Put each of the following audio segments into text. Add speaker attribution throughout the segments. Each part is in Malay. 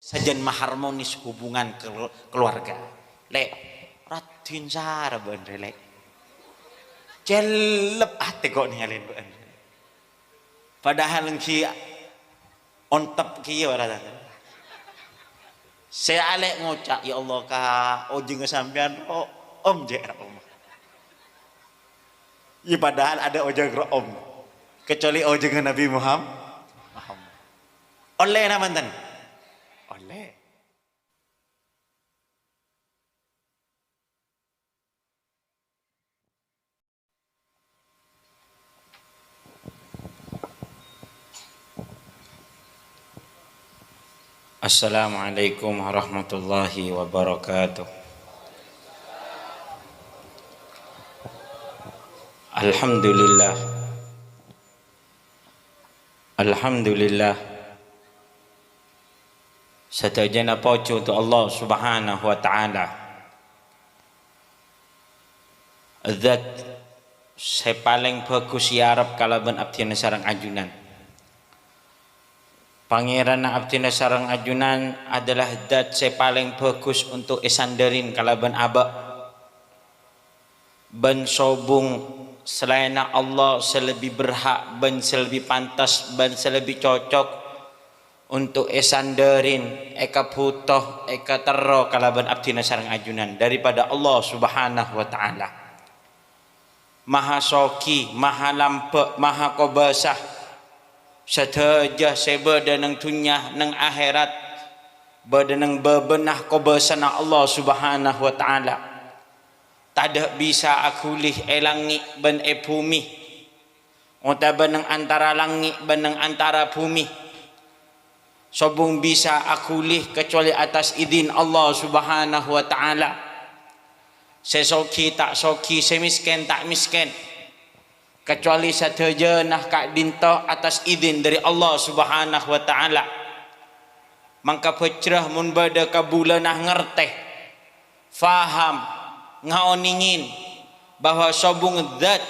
Speaker 1: sajan maharmonis hubungan keluarga. Lek Radin Sara bener lek. Celep ate kok ninggalin bener. Padahal ki on top ki ora. Saya alek ngocak ya Allah ka ojeng sampean om jera om. Ya padahal ada ojeng om. Kecuali ojeng Nabi Muhammad. Oleh na mantan. Oleh. Assalamualaikum warahmatullahi wabarakatuh. Alhamdulillah. Alhamdulillah. Satajana puji untuk Allah Subhanahu wa taala. Zat saya paling bagus ya Arab kalaban abdina sareng ajunan. Pangeran abdina sareng ajunan adalah zat saya paling bagus untuk isandarin kalaban aba. Ben sobung selain Allah selebih berhak, ben selebih pantas, ben selebih cocok untuk esandarin eka butuh eka terro kalaban abdina sareng ajunan daripada Allah Subhanahu wa taala. Maha soki, maha lampe, maha kobasah. Setaja sebeda nang dunya nang akhirat beda nang bebenah kobasana Allah Subhanahu wa taala. Tidak bisa akulih langit ben bumi. Utaban nang antara langit ben nang antara bumi. Sobung bisa akulih kecuali atas izin Allah Subhanahu wa taala. Sesoki tak soki, semisken tak misken, kecuali sateja nah kak dinto atas izin dari Allah Subhanahu wa taala. Mangka pecrah mun bada kabula nah ngerteh faham ngaoningin bahwa sobung zat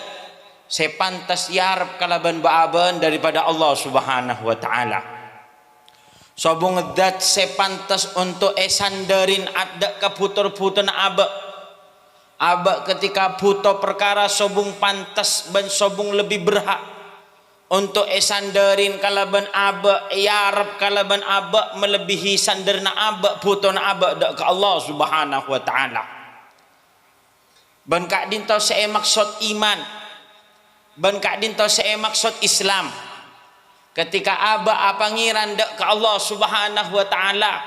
Speaker 1: sepantas yarab kalaban baaban daripada Allah Subhanahu wa taala. Sobung zat sepantas untuk esandarin ada keputur-putur aba ketika butuh perkara sobung pantas ben sobung lebih berhak untuk esandarin kalaban aba yarab kalaban aba melebihi sanderna aba putuna aba dak ke Allah Subhanahu wa taala. Ben kak dinto saya maksud iman, ben kak dinto saya maksud Islam. Ketika aba apangiran dak ke Allah Subhanahu wa taala,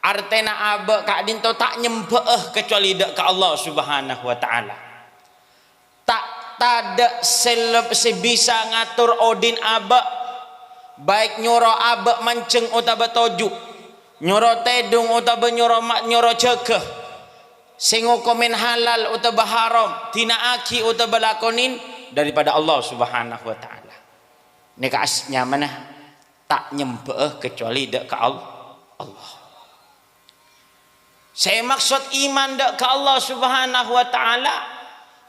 Speaker 1: artena aba kak dinto tak nyembah kecuali dak ke Allah Subhanahu wa taala. Tak tada sebisa ngatur odin aba, baik nyoro aba manceng utaba toju, nyoro tedung utaba nyoro cegah, singo komen halal utaba haram, tina aki utaba lakonin daripada Allah Subhanahu wa taala. Ini kaasnya mana tak nyembah kecuali dak ke Allah. Saya maksud iman dak ke Allah Subhanahu wa taala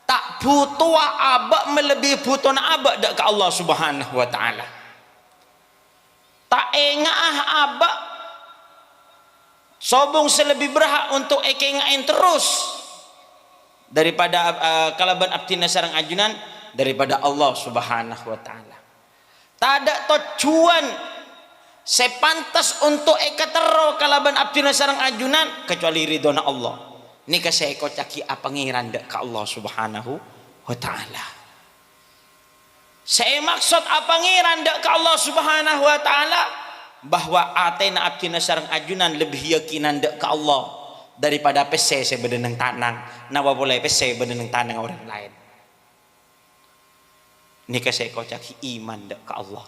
Speaker 1: tak butuh aba melebihi butuh aba dak ke Allah Subhanahu wa taala. Tak engah aba sobung selebih berhak untuk ekengain terus daripada kalaban abdina sareng ajunan daripada Allah Subhanahu wa taala. Tak ada tujuan sepantas untuk ekatero kalaban abdina sareng ajunan kecuali ridhona Allah. Ini saya kocaki apangiran dak ke Allah Subhanahu wa taala. Saya maksud apangiran dak ke Allah Subhanahu wa taala bahwa atena abdina sareng ajunan lebih yakinan dak ke Allah daripada pese sebeneng tanang. Nawa boleh pese beneng tanang orang lain. Ini saya kocaki iman dak ke Allah.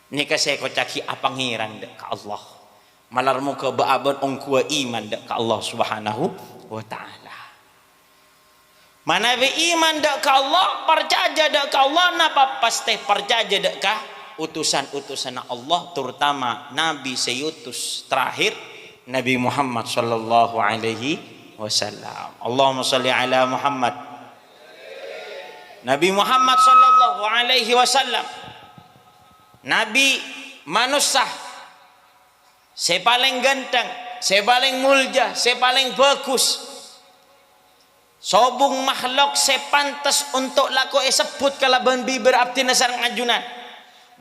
Speaker 1: Ini saya kocaki apangiran dak ke Allah. Malar muka baaban ongkua iman dak ke Allah Subhanahu wa taala. Mana be iman dak ke Allah, percaya dak ke Allah, napa pasti percaya dak ke utusan-utusan Allah, terutama Nabi seyutus terakhir Nabi Muhammad sallallahu alaihi wasallam. Allahumma shalli ala Muhammad. Nabi Muhammad sallallahu alaihi wasallam Nabi manusia saya paling ganteng, saya paling mulja, saya paling bagus. Sobung makhluk saya pantas untuk laku sebut kalaban bibir abdi nasarang ajunan.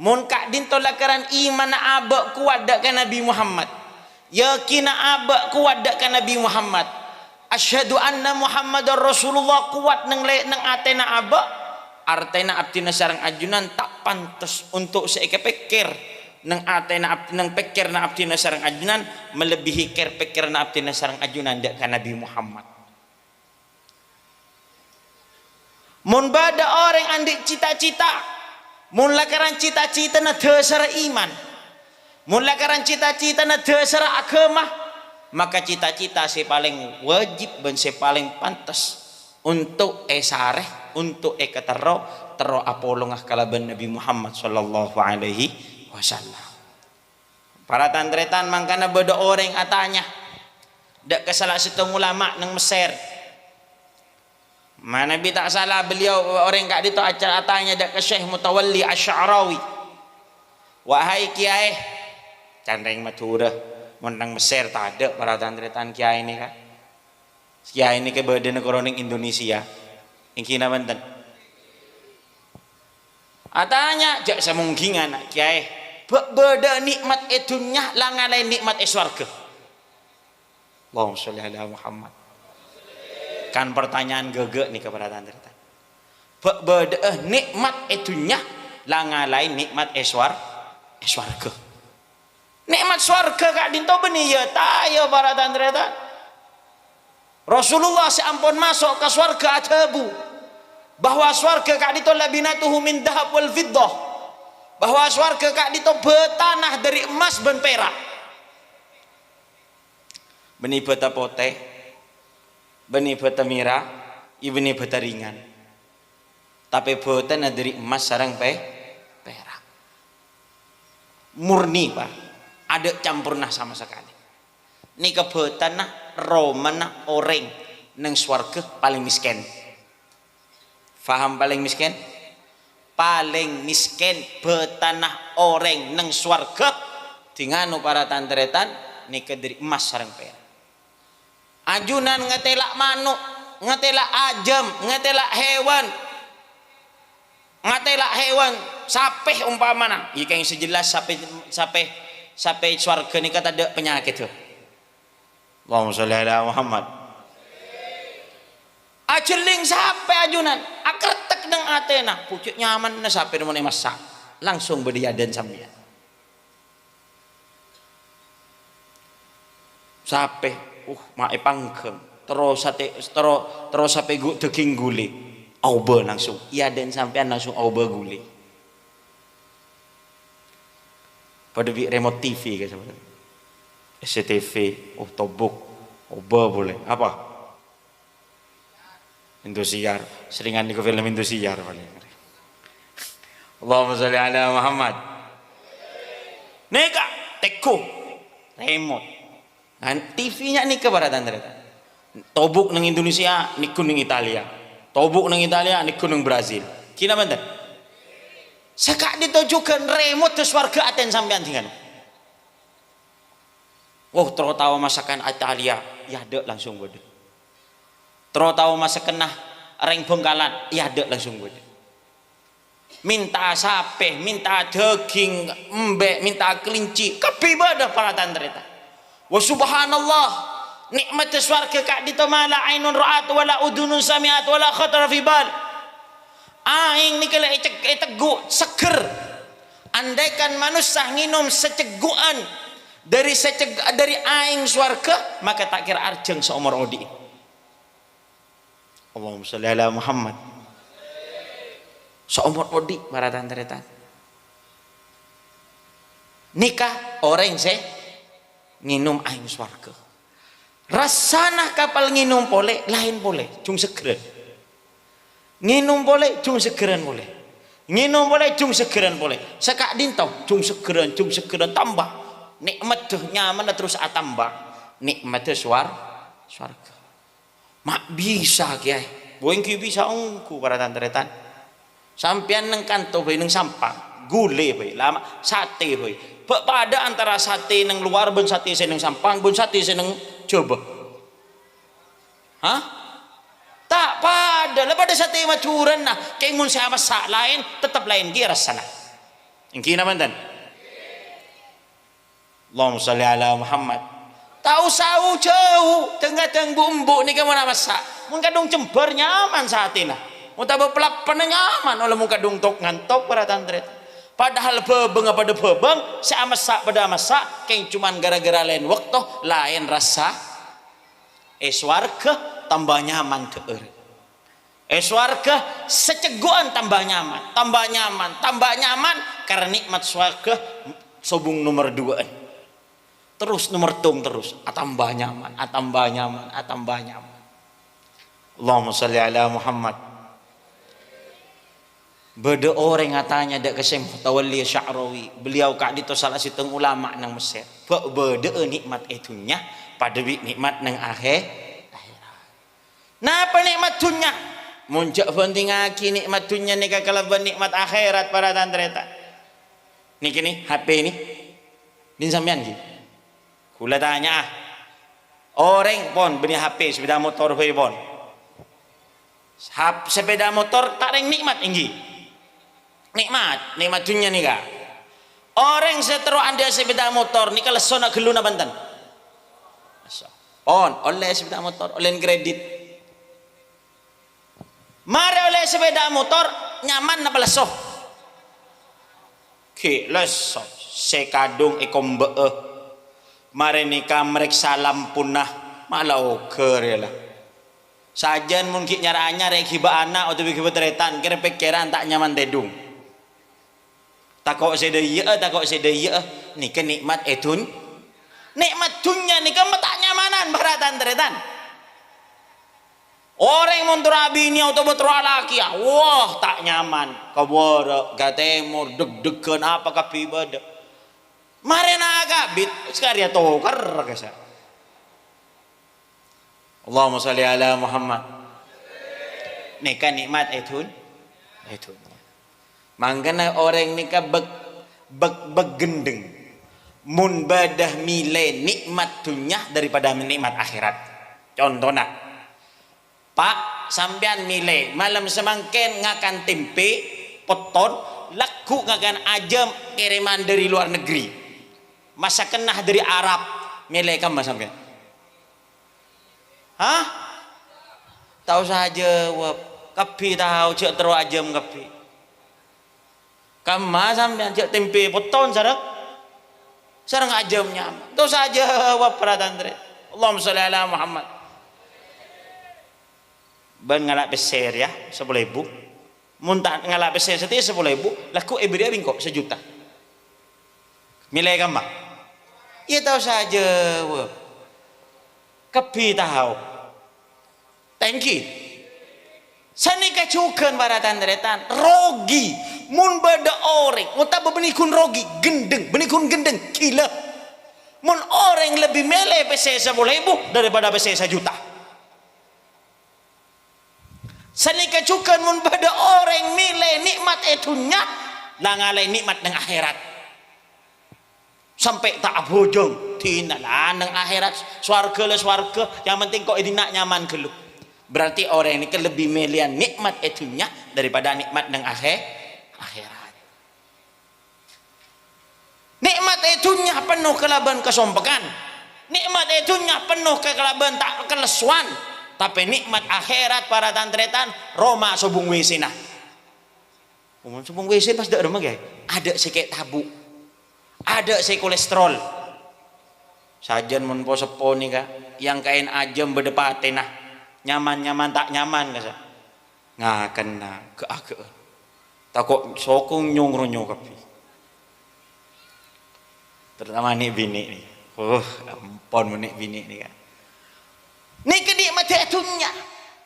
Speaker 1: Mun kak dinto lakaran iman abak kuat dak kan Nabi Muhammad. Yakin abak kuat dak kan Nabi Muhammad. Asyhadu anna Muhammadar Rasulullah kuat nang atena abak. Artena abdi nasarang ajunan tak pantas untuk saya pikir nang atena abdi nang pikir na abdi nasarang ajunan melebihi pikir na abdi nasarang ajunan dak kan Nabi Muhammad. Mun bada orang andik cita-cita, mun lakaran cita-cita na dasar iman, mun lakaran cita-cita na dasar agama, maka cita-cita si paling wajib dan si paling pantas untuk sareh, untuk ketero apolongah kalaban Nabi Muhammad sallallahu alaihi wasallam. Para tandretan mangkana bada orang atanya, dak kesalah setengah ulama nang Mesir. Mana Nabi tak salah beliau orang kat dia tu acara tanya dak ke Syekh Mutawalli Asy-Sya'rawi. Wahai kiai, candeng Madura, menang Mesir tak ada para tandretan kiai ni kan. Kiai ni ke badan negara ning Indonesia. Ing kina Banten. Atanya jak semungkingan nak kiai. Beda nikmat dunya langalai nikmat swarga. Allahumma sholli ala Muhammad. Kan pertanyaan gegek nih kepada tandretan. Beda nikmat dunya langalai nikmat swarga. Nikmat swarga kak dinto beni ya tayo para tandretan. Rasulullah seampun masuk ke swarga atabu bahwa swarga kak dito labinatuhu min dahab wal fiddah, bahwa swarga kak dito betanah dari emas dan perak. Beni beta poteh, beni beta mira, ibni beta ringan, tapi betanah dari emas sarang perak, murni pak, ada campurna sama sekali. Ini kebetanah romana orang neng swarga paling miskin. Faham paling miskin? Paling miskin betanah orang neng swarga tinganu para tandretan ni kediri emas sareng perak. Ajunan ngetelak manuk, ngetelak ajam, ngetelak hewan, sapeh umpamana. Ika yang sejelas sampai swarga ni kata ada penyakit tu. Allahumma sholli ala Muhammad. Ajeling sampai ajunan, akretek nang atena, pucuk nyaman na sampai rumah masak, langsung berdiadan sambian. Sampai, mae pangkem, terus sampai daging gule, auba langsung, iaden sampean langsung auba gule. Pada remote TV ke sebenarnya. SCTV, tobok, oba boleh, apa? Indosiar, seringan di film Indosiar paling. Allahumma sholli ala Muhammad. Neka, teko, remote. Dan TV-nya nih kepada tanda. Tobok nang Indonesia, niku nang Italia. Tobok nang Italia, niku nang Brazil. Kina benda? Sekak ditujukan remote ke swarga aten sampean tinggal. Terutawa masakan Italia, ya ada langsung gede. Terutawa masakan reng Bengkalan, ya ada langsung gede. Minta sape, minta daging embek, minta kelinci, kepibadah para tandreta. Wa subhanallah, nikmat swarga kak ditomala ainun ra'at wala udunun sami'at wala khatara fi bal. Aing nikala teguk seger. Andaikan manusia nginum seceguan dari aing swarga, maka tak kira arjeng seumur odi. Allahumma sholli ala Muhammad. Seumur odi para tandretan. Nikah orang nginum aing swarga. Rasana kapal nginum boleh, lain boleh, cung segeran. Nginum boleh, cung segeran boleh. Nginum boleh, cung segeran boleh. Sekak dintau, cung segeran tambah. Nikmat tuh nyaman terus atambah. Nikmat tuh swarga. Mak bisa kiai. Boeng ki bisa ongku para tandretan. Sampean nang kanto bae nang sampang, gule bae, lama sate bae. pada antara sate nang luar ben sate seneng sampang ben sate seneng coba. Hah? Tak pada lah pada sate macuran nah kayak mun saya masak lain tetap lain ki rasana. Engki na mantan. Allahumma shalli ala Muhammad. Tahu sau jauh tengah-tengah bumbu ni kamu nak masak. Mun kadung cember nyaman sate nah. Mun tak pelap nyaman oleh mun kadung tok ngantok para tantret. Padahal bebeng pada bebeng, saya masak pada masak, kayak cuman gara-gara lain waktu, lain rasa. Swarga tambah nyaman teueur. Swarga seceguan tambah nyaman, tambah nyaman, tambah nyaman karena nikmat swarga sobung nomor 2. Terus nomor tung terus, tambah nyaman, tambah nyaman, tambah nyaman. Allahumma shalli ala Muhammad. Beda orang katanya dak kesem Tawalli Sya'rawi. Beliau kak dito salah satu ulama nang Mesir. Beda nikmat itunya pada nikmat nang akhirat. Napa nikmat dunya? Muncak penting aki nikmat dunya ni kalaban nikmat akhirat para tantreta. Niki ni HP ni. Din sampean ki. Kula tanya orang pon beli HP sepeda motor pon. Sepeda motor tak reng nikmat inggi. Nikmat dunia nih kak. Orang setero anda sepeda motor nih kalau sona gelu na Banten. On oleh sepeda motor, oleh kredit. Mari oleh sepeda motor nyaman na balasoh. Ki lesoh sekadung ikombe. Mari nikah merek salam punah malau kerela. Sajan mungkin nyaranya rek hiba anak atau hiba teretan kira pikiran tak nyaman tedung. Takok sedaya ni ke nikmat etun nikmat dunya ni ke tak nyamanan baratan teretan orang muntura bini atau betura laki wah tak nyaman kabora gatemur deg-degan apa kapibada marena agabit sekali atau kar kasa Allahumma shalli ala Muhammad ni kan nikmat etun mangkana orang nikah begendeng mun badah milih nikmat dunia daripada nikmat akhirat. Contohnya Pak sampean milih malam semangken ngakan tempe poton laku ngakan ajam kiriman dari luar negeri masa kenah dari Arab milih kamu sampean hah tahu saja wap kapi tahu cek terus ajam kapi kama sampean cek tempe poton sarang ajamnya itu saja wap para tantri Allahumma sholli ala Muhammad ban ngalak beser ya 10.000 muntah ngalak beser setiap 10.000 laku ebria bingkok 1 juta milih kama iya tahu saja wap kepi tahu thank you sani kacukan para tantretan rogi mun bada orang muta benikun rogi gendeng benikun gendeng gila mun orang lebih mele PC 10.000 daripada PC 1 juta sani kacukan mun bada orang mile nikmat etunya langalai nikmat nang akhirat sampai tak bojong tinalah nang akhirat swarga yang penting kok nak nyaman gelu berarti orang ini lebih melian nikmat etunya daripada nikmat nang akhirat nikmat itunya penuh kelaban kesompekan nikmat itunya penuh kekelaban tak kelesuan tapi nikmat akhirat para tantretan Roma sobung WC nah sobung WC pas dak remeg ada sikit tabu ada si kolesterol sajan mun po sepo nih kak yang kain ajam bedepate nah nyaman tak nyaman kasa ngaken nah ke takok sokong nyong kapi terutama nih bini nih ampun menik bini nih kan nih kenikmat itunya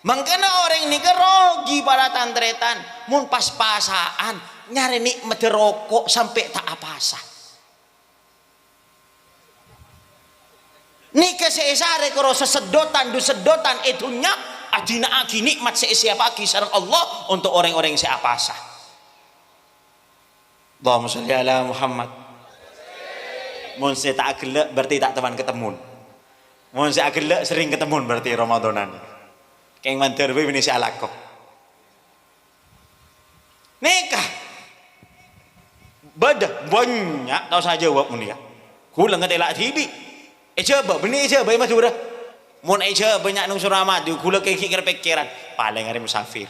Speaker 1: mangkana orang ini kerogi para tantretan mun pas-pasaan nyari nikmat rokok sampai tak apasa nih kesesare karo sesedotan itunya adina aki nikmat siapa aki sareng Allah untuk orang-orang yang siapasa Allahumma sholli ala Muhammad Mun saya tak gelek berarti tak teman ketemu. Mun saya gelek sering ketemu berarti Ramadanan. Keng mantir ini si alako. Nikah. Bada banyak tahu saja jawab mun ya. Kulang ngetelak tibi. Coba benih coba mas sudah. Mun banyak nung suramat di kula kekik pikiran paling hari musafir.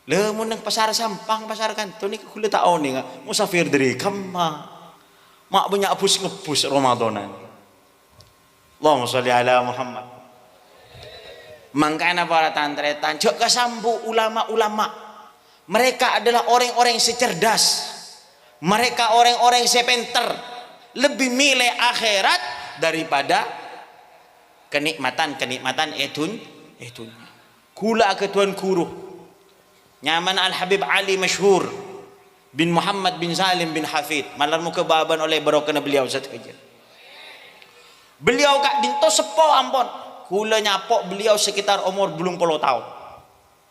Speaker 1: Le mun nang pasar Sampang pasar Kanton ni kula tak on ni musafir dari kamma. Mak banyak ngebus Ramadanan. Allahumma sholli ala Muhammad. Mangkana para tantretan jok kasambu ulama-ulama. Mereka adalah orang-orang yang secerdas. Mereka orang-orang yang sepinter. Lebih milih akhirat daripada kenikmatan etun. Kula ke tuan guru. Nyaman Al-Habib Ali masyhur bin Muhammad bin Salim bin Hafid malam muka baban oleh barokah beliau satu kerja. Beliau kak dinto sepo ampun. Kula nyapok beliau sekitar umur belum 10 tahun.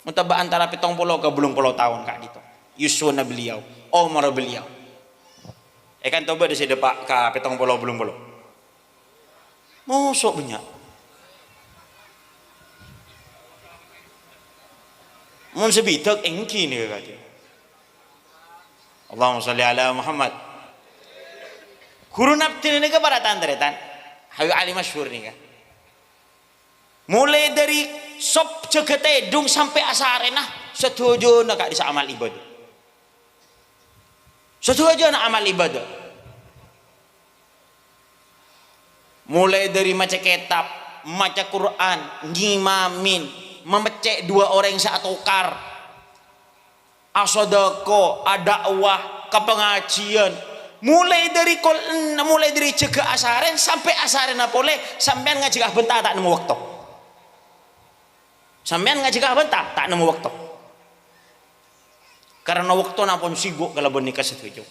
Speaker 1: Mutabak antara 70 ke belum 10 tahun kak dito. Yusuna beliau, umur beliau. Kan coba di sini pak ka 70 belum 10. Mosok banyak. Mun sebitak engki ni kata. Allahumma sholli ala Muhammad. Guru naftin ini ke para tantretan Habib Ali masyhur ni kan. Mulai dari sop jegete dung sampai asarena setuju nak di amal ibadah. Setuju nak amal ibadah. Mulai dari maca kitab, maca Quran, ngimamin, memecek dua orang saat tukar, asodako, dakwah, kepengajian, mulai dari cegah asaren sampai asaren apole, sampean ngajigah bentar tak nemu waktu, sampean ngajigah bentar tak nemu waktu, karena waktu napon sibuk kalau bernikah setuju.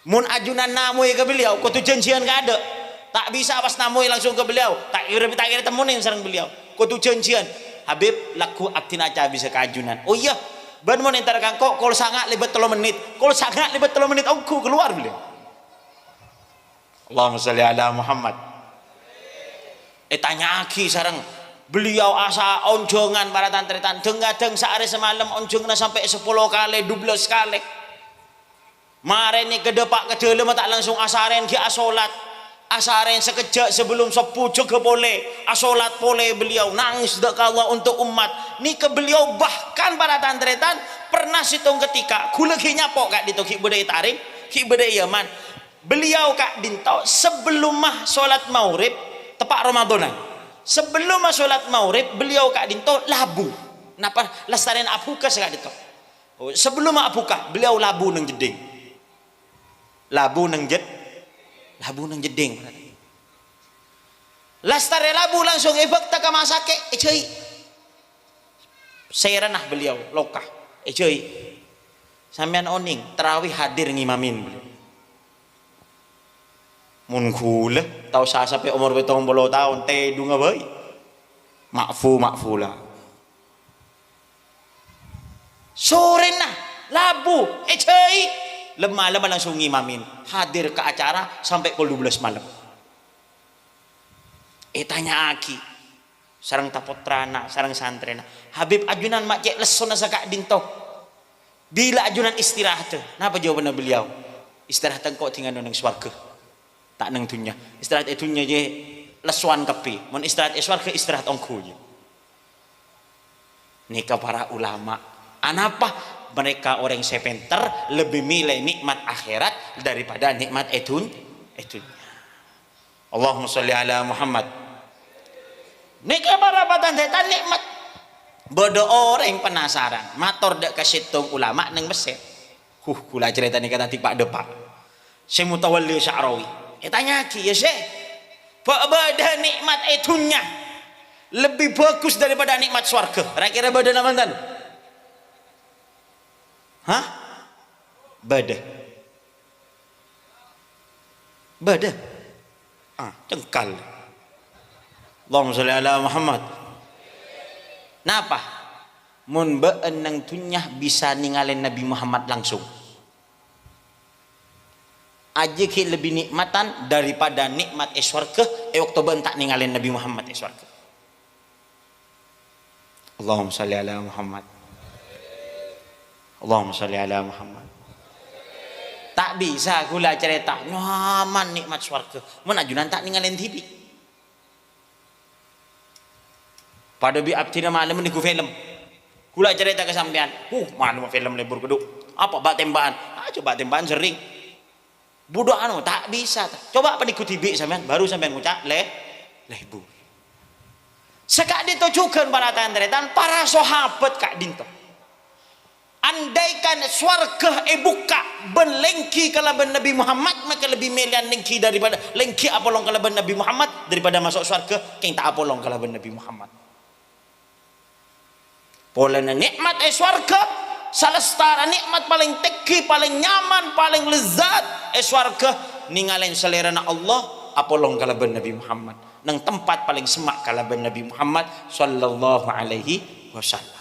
Speaker 1: Mun ajunan namui ke beliau, kau tu janjian gak ada. Tak bisa pas namui langsung ke beliau, tak kira temunin sareng beliau. Kau tu janjian, Habib laku aktin aja bisa keajunan. Oh iya, ban mau ntar kangko, kalau sangat lebih 3 menit, kalau sangat lebih 3 menit, aku keluar beliau. Allahumma sholli ala Muhammad. Tanya aki sareng beliau asa onjongan para tantretan, dengadeng sehari semalam onjongna sampai 10 kali, 12 kali. Mare ni kedepak kedelem tak langsung asaren ki asolat. Asaren sekejap sebelum sepuh juga boleh, asolat boleh beliau nangis Allah untuk umat. Ni ke beliau bahkan para tantretan pernah situng ketika kula ki nyapok kak dito ki budaya tarim, ki budaya Yaman. Beliau kak dinto sebelum mah solat maurib tepak Ramadanan. Sebelum mah solat maurib beliau kak dinto labu. Napa lestarian apuka kak dito. Sebelum mah apuka beliau labu nang jeding. Labu nang jeding. Lastare labu langsung efek tak masake ecei. Serenah beliau lokah ecei. Sampean oning terawih hadir ngimamin beliau. Mun kula tau sampai umur 70 tahun teh dunga bae. Makfula. Sorenah labu ecei. Lemah langsung ngimamin hadir ke acara sampai pukul 12 malam. Tanya aki sarang tapotrana sarang santrena Habib ajunan mak cek lesona sakak dinto bila ajunan istirahat napa jawaban beliau istirahat engkau tinggal nang swarga tak nang dunya istirahat dunya je lesuan kepi mun istirahat swarga istirahat engkau je. Nikah para ulama anapa mereka orang sepenter lebih milih nikmat akhirat daripada nikmat etun. Allahumma sholli ala Muhammad. Nikah para patantetan nikmat. Bodoh orang penasaran. Mator dek kasitung ulama neng Mesir. Kula cerita nikah tadi Pak Depak. Syekh Mutawalli Sya'rawi. Tanya ki ya Syekh. Bada nikmat etunnya lebih bagus daripada nikmat swarga. Kira-kira bada namantan? Hah? Bada. Cengkal. Allahumma sholli ala Muhammad. Napa? Mun beun nang tunyah bisa ningalin Nabi Muhammad langsung. aja ki lebih nikmatan daripada nikmat swarga waktu bentak ninggalin Nabi Muhammad swarga. Allahumma salli ala Muhammad. Allahumma salli ala Muhammad. Tak bisa gula cerita nyaman nikmat swarga mun ajunan tak ninggalin TV. Pada bi abdi malam niku film. Gula cerita ke sampean. Mana film lebur keduk. Apa bak tembakan? Coba tembakan sering. Bodoh anu tak bisa. Coba apa niku TV sampean baru sampean ngucap lebur. Sekak ditujukan para tandretan para sahabat kak dinto. Andaikan swarga buka benlengki kalaban Nabi Muhammad maka lebih melian lengki daripada lengki apolong kalaban Nabi Muhammad daripada masuk swarga king tak apolong kalaban Nabi Muhammad. Polanya nikmat swarga salestara nikmat paling teki paling nyaman paling lezat swarga ninggalin selerana Allah apolong kalaban Nabi Muhammad nang tempat paling semak kalaban Nabi Muhammad sallallahu alaihi wasallam.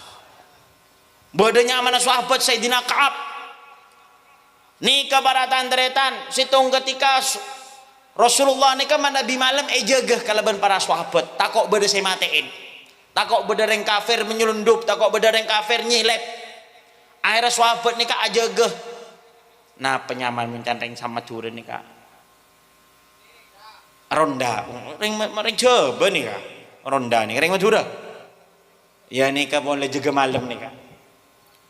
Speaker 1: Bodanya mana sahabat Sayyidina Ka'ab nikah baratan deretan situng ketika Rasulullah nikah Nabi malam jaga kalaban para sahabat takok beda saya matiin takok beda yang kafir menyelundup takok beda yang kafir nyilep akhirnya sahabat nikah jaga nah penyaman mencanteng sama turun nikah ronda ring coba nih kak ronda nih ring Madura ya nikah boleh jaga malam nikah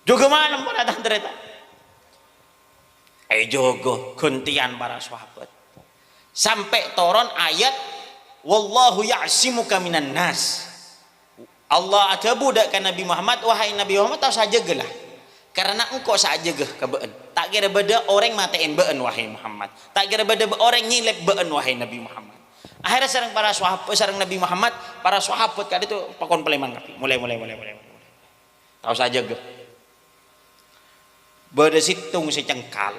Speaker 1: juga malam pada tandreta jogo kuntian para sahabat sampai turun ayat wallahu ya'simuka minan nas. Allah ada budakkan Nabi Muhammad wahai Nabi Muhammad tahu saja gelah karena engkau saja geh kebeen tak kira beda orang matain been wahai Muhammad tak kira beda orang nyilep been wahai Nabi Muhammad. Akhirnya sareng para sahabat sareng Nabi Muhammad para sahabat kali itu pakon peleman kapi mulai tahu saja geh beda situng si cengkal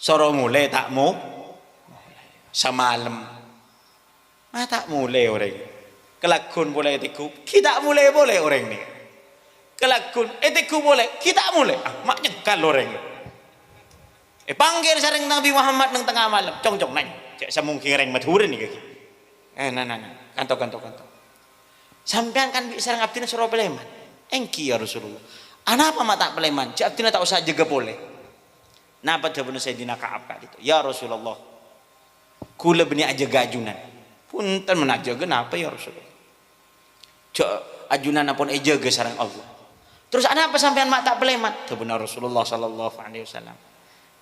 Speaker 1: soro mulai tak mau semalam tak mulai orang kelakon boleh etiku kita mulai boleh orang ni kelakon etiku boleh kita mulai mak cengkal orang panggil sareng Nabi Muhammad nang tengah malam cong naik cek samungkin reng madhuren ni kaki kanto sampean kan bisa sareng abdina soro peleman engki ya Rasulullah anapa mak tak peleman cik abdina tak usah jaga boleh napa jawabnya Sayyidina Ka'ab itu ya Rasulullah kula beni aja gajunan punten menajaga napa ya Rasulullah cik ajunan apun jaga sareng Allah terus anapa sampean mak tak peleman benar Rasulullah sallallahu alaihi wasallam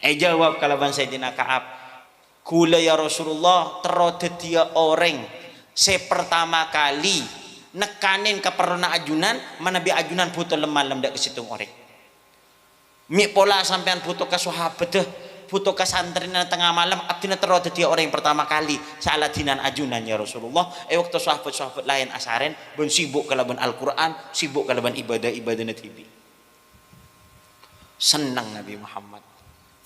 Speaker 1: jawab kalaban Sayyidina Ka'ab kula ya Rasulullah terode dia orang sepertama kali nekanin keperluan ajunan mana bi ajunan putus lemah dak kesitung orang mi pola sampean putus ke sahabat deh putus ke santrin tengah malam abdina terode dia orang yang pertama kali salah dinan ajunan ya Rasulullah waktu sahabat lain asaren ben sibuk kalaban Al-Quran sibuk kalaban ibadah nabi senang Nabi Muhammad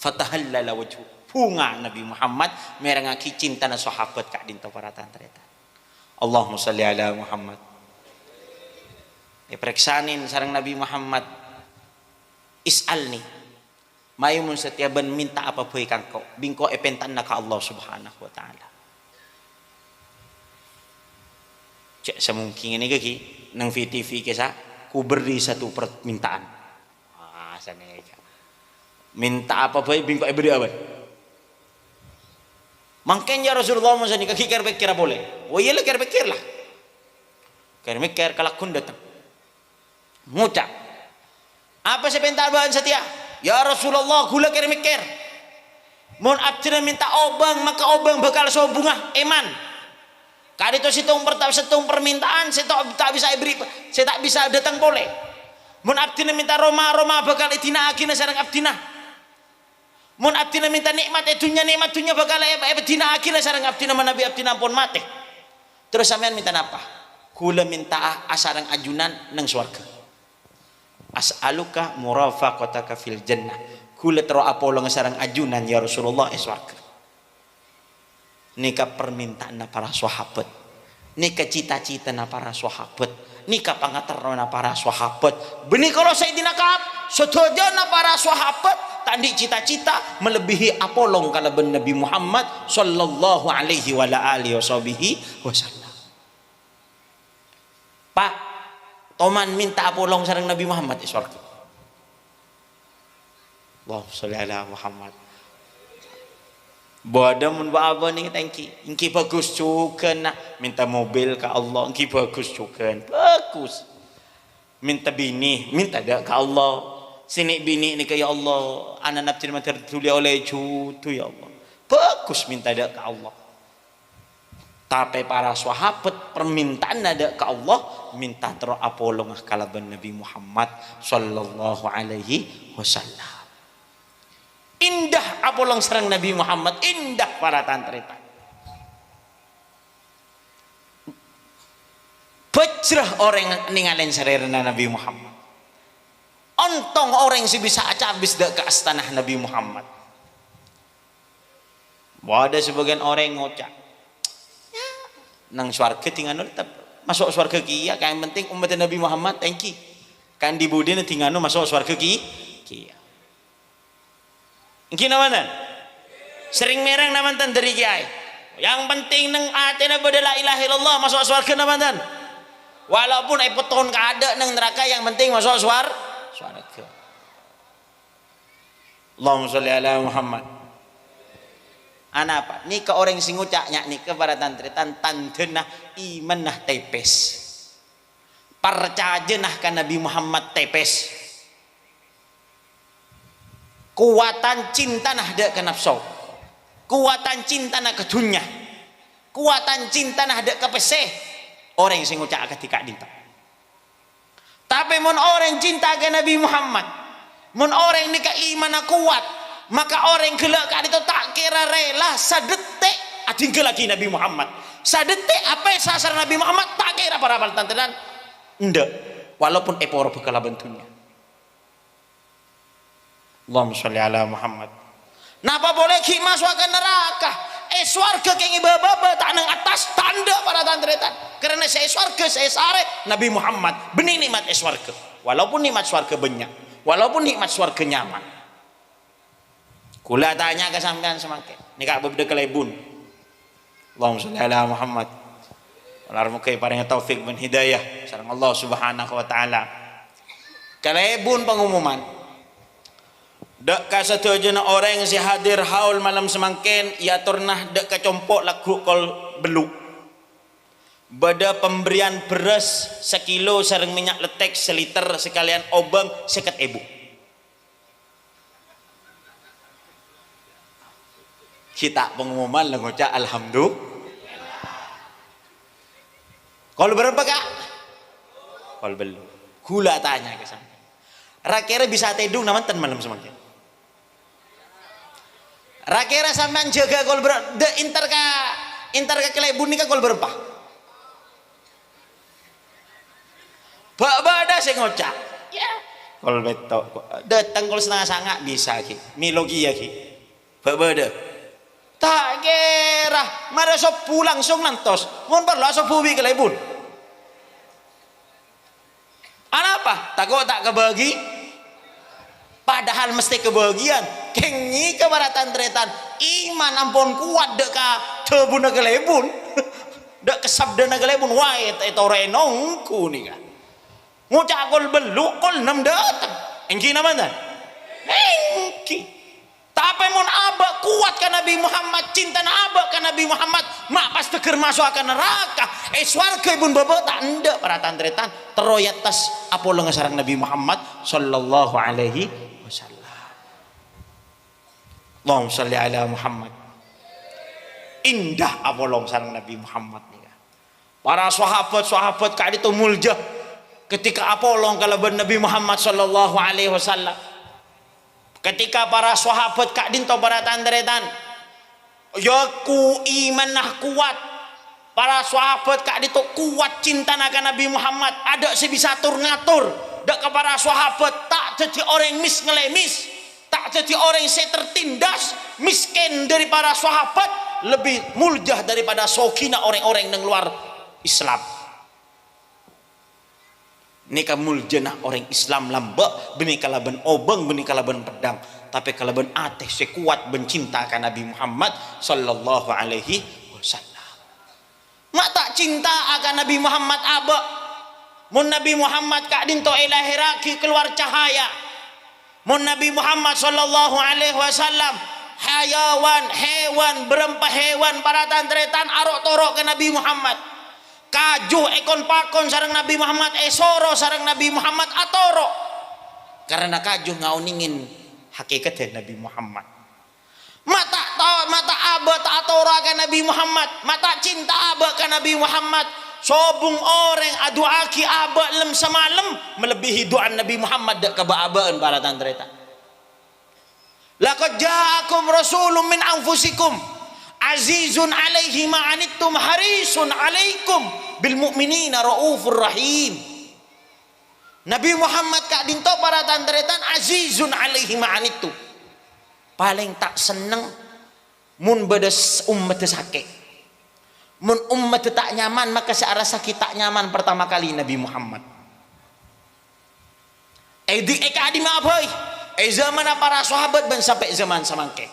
Speaker 1: fatahallala wajhu bunga Nabi Muhammad merengaki cinta na sahabat kak dinto para tantreta Allahumma salli ala Muhammad periksanin sareng Nabi Muhammad is'alni mayumun setiaban minta apa boy kangko bingko epentan ka Allah subhanahu wa ta'ala cek semungkin ini kaki nang VTV kisah ku beri satu permintaan sana minta apa boy bingko beri apa makanya Rasulullah masani kaki kira boleh oh iya lah kira lah kira kalakun datang ngucap apa sebentar bahan setia ya Rasulullah gula mikir mun abdina minta obang maka obang bakal so bunga iman kali itu setung permintaan saya tak bisa beri saya tak bisa datang boleh mun abdina minta Roma bakal itina agina sareng abdina mun abdina minta nikmat dunya bakal itina agina sareng abdina manabi abdina pun mati terus sampean minta apa gula minta asarang ajunan nang swarga as'aluka murafaqataka fil jannah kula tero apolong sareng ajunan ya Rasulullah swarga nikah permintaan para sahabat nikah cita-cita na para sahabat nikah pangaterna para sahabat benih kalau Sayyidina Ka'ab sedaya na para sahabat tak di cita-cita melebihi apolong kalaban Nabi Muhammad sallallahu alaihi wa alihi wasallam. Pak, toman minta apolong sareng Nabi Muhammad di surga. Allahumma sholli ala Muhammad. Bodoh mun apa nih tangki, ingki bagus juga nak minta mobil ke Allah, ingki bagus juga, bagus. Minta bini, minta dak ke Allah. Sini bini ni ke ya Allah, anak nafsi mata tertulis oleh cucu ya Allah. Bagus minta dak ke Allah. Tapi para sahabat permintaan ada ke Allah, minta terapolong kalaban Nabi Muhammad sallallahu alaihi wasallam. Indah apolong serang Nabi Muhammad, indah para tantretan. Pecrah orang ninggalin sarerna Nabi Muhammad. Ontong orang si bisa acabis dak ke astanah Nabi Muhammad. Ada sebagian orang ngocak. Ya, nang swarga tinggal tetap masuk swarga kia. Yang penting umat Nabi Muhammad tangki. Kan di budina tinggal masuk swarga kia. Gina mana? Sering merang namantan dari kiai. Yang penting neng atena pada la ilaha illallah masuk surga namantan. Walaupun ai peton kada neng neraka yang penting masuk surga. Allahumma sholli ala Muhammad. Ana apa? Ni ke orang sing ngucaknya ni ke para tantretan tantenah iman nah tepes. Percaya nah kan Nabi Muhammad tepes. Kuatan cinta nah ada ke nafsu, kuatan cinta nah ke dunia, kuatan cinta nah ada ke peseh orang yang ngucap ketika dinta. Tapi mun orang cinta ke Nabi Muhammad, mun orang ni iman kuat, maka orang gelak kan itu tak kira rela sadetik ading lagi Nabi Muhammad, sadetik apa yang sasar Nabi Muhammad tak kira para baltantenan, ndak walaupun eporo bekala bentunya. Allahumma sholli ala Muhammad. Napa boleh ki masuk ke neraka? Swarga keng ibaba tak nang atas tanda para tantretan. Karena saya swarga saya sare Nabi Muhammad. Benih nikmat swarga. Walaupun nikmat swarga banyak, walaupun nikmat swarga nyaman. Kula tanya ke sampean semangke. Nika bebde kelebun. Allahumma sholli ala Muhammad. Ular muka paring taufik dan hidayah sareng Allah Subhanahu wa taala. Kelebun pengumuman. Dak kasadayana orang yang si hadir haul malam semangken ia turnah dak kacompok lagu kol beluk. Bada pemberian beras sekilo sareng minyak letek seliter sekalian obeng seket ebu. Kita pengumuman lah ngocak alhamdulillah. Kol berapa kak? Kol belum. Gula tanya ke sana. Rakira bisa tedung namantan malam semangken. Rakira sampean jaga gol de inter ka kelebun nika gol berapa? Bak bada sing ngocak. Ya. Gol beto. Datang gol setengah sanga bisa ki. Milogi ya ki. Bak bada. Tak kira mara sopu langsung nantos. Mun perlu sopu bi kelebun. Apa? Takut tak kebagi? Padahal mesti kebahagiaan kengi ke para tantretan iman ampun kuat dek ka tebuna kelebun dek kesabdana kelebun wae eta renongku nih kan ngucak kol beluk kol 6 datang engki namanya engki tapi mun abak kuat kan Nabi Muhammad cinta na abak kan Nabi Muhammad mak pas teger masuk akan neraka swarga ibun baba tak ndak para tantretan teroyat tas apolo ngasarang Nabi Muhammad sallallahu alaihi wasallam. Allahumma sholli ala Muhammad. Indah apolong sareng Nabi Muhammad nih. Para sahabat kali itu mulja ketika apolong kalaban Nabi Muhammad sallallahu alaihi wasallam. Ketika para sahabat kak dinto para tandretan ya ku iman nah kuat. Para sahabat kak dinto kuat cinta akan Nabi Muhammad. Ada si bisa atur ngatur. Dak ke para sahabat tak jadi orang ngelemis, tak jadi orang yang tertindas miskin dari para sahabat lebih muljah daripada sokina orang-orang yang luar Islam. Nika muljana orang Islam lambak benih kalaban obeng benih kalaban pedang tapi kalau ben ateh sekuat bencintakan Nabi Muhammad sallallahu alaihi wasallam. Mak tak cinta akan Nabi Muhammad aba. Mun Nabi Muhammad kak dinto ilahiraki keluar cahaya. Mun Nabi Muhammad sallallahu alaihi wasallam hayawan hewan berempah hewan paratan teretan arok torok ke Nabi Muhammad. Kaju ekon pakon sareng Nabi Muhammad esoro sareng Nabi Muhammad atoro. Karena kaju ngauningin hakikatnya Nabi Muhammad. Mata aba tak atoro ke Nabi Muhammad. Mata cinta aba ke Nabi Muhammad. Sobung orang adu aki aba lem semalam melebihi doa Nabi Muhammad dak kebaabaan paratan teretan. Laqad ja'akum rasulun min anfusikum azizun alaihi ma anittum harisun alaikum bil mu'minina raufur rahim. Nabi Muhammad kak dinto para tanteretan azizun alaihi ma anittum. Paling tak seneng mun bedes umat sakit. Mun umat tak nyaman maka searah sakit tak nyaman pertama kali Nabi Muhammad. Edi eka adi maaboy. Zaman para sahabat dan sampai zaman samangke.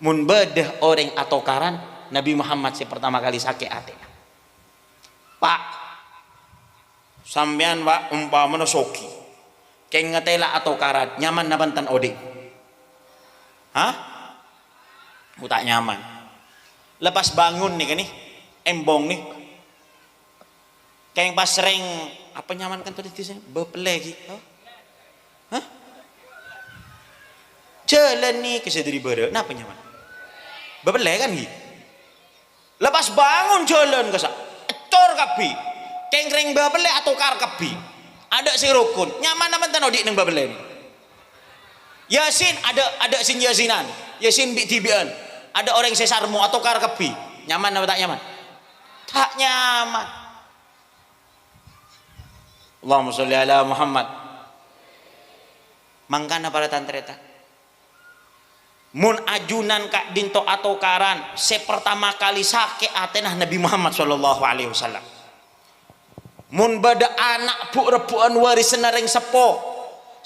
Speaker 1: Mun bedah orang atau karan Nabi Muhammad si pertama kali sakit hati. Pak sampean wa umpamana soki keng ngetela atau karat nyaman nabantan oding. Hah? Tak nyaman. Lepas bangun nih kan nih embong nih keng pas sering apa nyaman kan tuh di sini bepelegi. Hah? Jalan nih ke sediri bere, kenapa nyaman? Bebeleh kan gitu. Lepas bangun jalan ke sak, ecor kapi, kengkring bebeleh atau kar kapi. Ada si rukun, nyaman naman tan odik neng bebeleh. Yasin ada sin yasinan, yasin bi tibian. Ada orang sesarmu atau kar kapi, nyaman apa tak nyaman? Tak nyaman. Allahumma sholli ala Muhammad. Mangkana para tantreta. Mun ajunan kak dinto atau karan sepertama kali sakit atenah Nabi Muhammad sallallahu alaihi wasallam. Mun bada anak bu rebuan waris senering sepo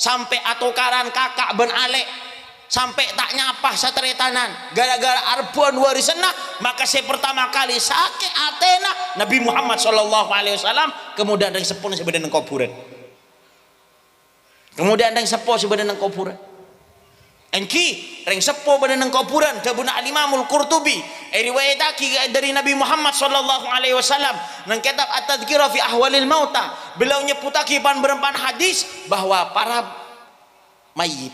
Speaker 1: sampai atau karan kakak ben alek sampai tak nyapah sateretanan gara-gara arbuan waris senah maka sepertama kali sakit atenah Nabi Muhammad sallallahu alaihi wasallam kemudian dari sepo sebenarnya kuburan. Kemudian ada yang sepo sebenarnya kuburan. Enki reng sepo sebenarnya kuburan. Tabuna al-Imamul Qurtubi. Riwayataki dari Nabi Muhammad sallallahu alaihi wasallam nang kitab At-Tadhkirah fi Ahwalil Mauta. Beliau nyeputaki pan berempan hadis bahwa para mayit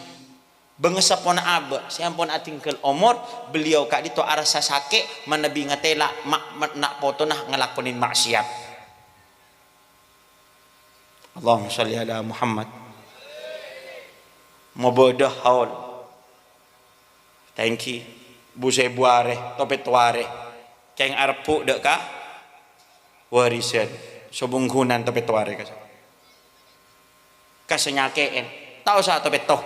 Speaker 1: bengesapona aba siampun atingkel omor beliau kak dito arasa sake manabi ngatela mak nak potonah ngelakonin maksiat. Allahumma sholli ala Muhammad. Mobodah haul thank you busai buare topet tuare keng arpu dek ka warisan sobungkunan topet tuare kasenyakeen tahu sa topet toh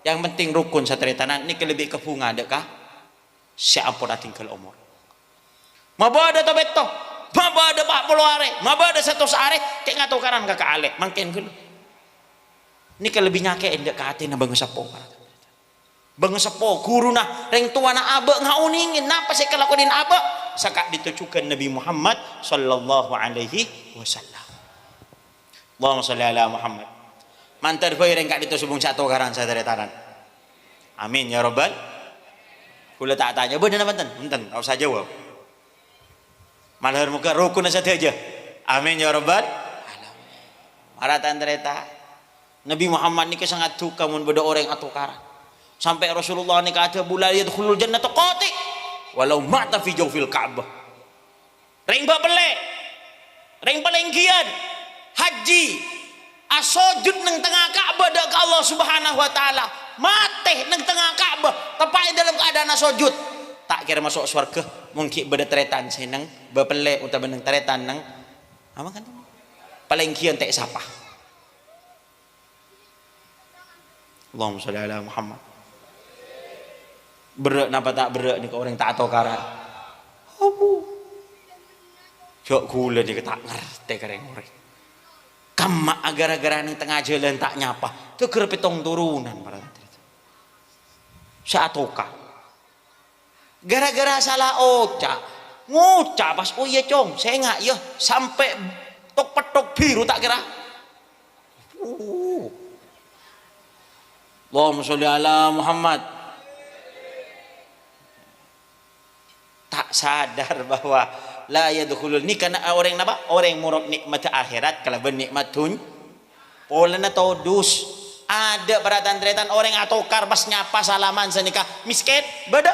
Speaker 1: yang penting rukun sateretanan ini lebih ke bunga dek ka siapun atingkel umur mabada topet toh mabada pak puluare mabada satu sare keng atau karan kakak alek mangken gelu ini lebih nyake endak ke hati na bangesapo guru nah reng tua na aba ngauningin napa saya kelakuin aba sakak ditujukan Nabi Muhammad sallallahu alaihi wasallam. Allahumma sholli ala Muhammad. Mantar boy reng kak ditusubung satu karan saderetanan. Amin ya rabbal. Kula tak tanya bener napa enten usah jawab. Malahir muka rukun saja aja. Amin ya rabbal alamin. Maratan tereta Nabi Muhammad ni sangat suka mun beda orang atau karan. Sampai Rasulullah ni kata bulal yadkhulul jannata qati walau mata fi jawfil Ka'bah. Ring babele. Ring palengkian haji asojud nang tengah Ka'bah dak Allah Subhanahu wa taala. Mate nang tengah Ka'bah tepai dalam keadaan asojud. Tak kira masuk surga mungkin beda teretan senang babele utawa nang teretan nang apa kan? Palengkian tek sapa. Allahumma sholli ala Muhammad. Berak napa tak berak ni orang tak tahu karan. Abu. Jok gula dia tak ngerti kareng orang. Kama gara-gara ni tengah jalan tak nyapa. Tu kerepetong turunan para itu. Seatoka. Gara-gara salah oca, ngucap pas oh iya cong, saya nggak ya sampai tok petok biru tak kira. Allahumma sholli ala Muhammad. Tak sadar bahwa la yadkhulul ni karena orang apa? Orang murad nikmat akhirat kalau bernikmat dunia. Polana todus. Ada peratan-peratan orang atau karbas nyapa salaman senikah miskin beda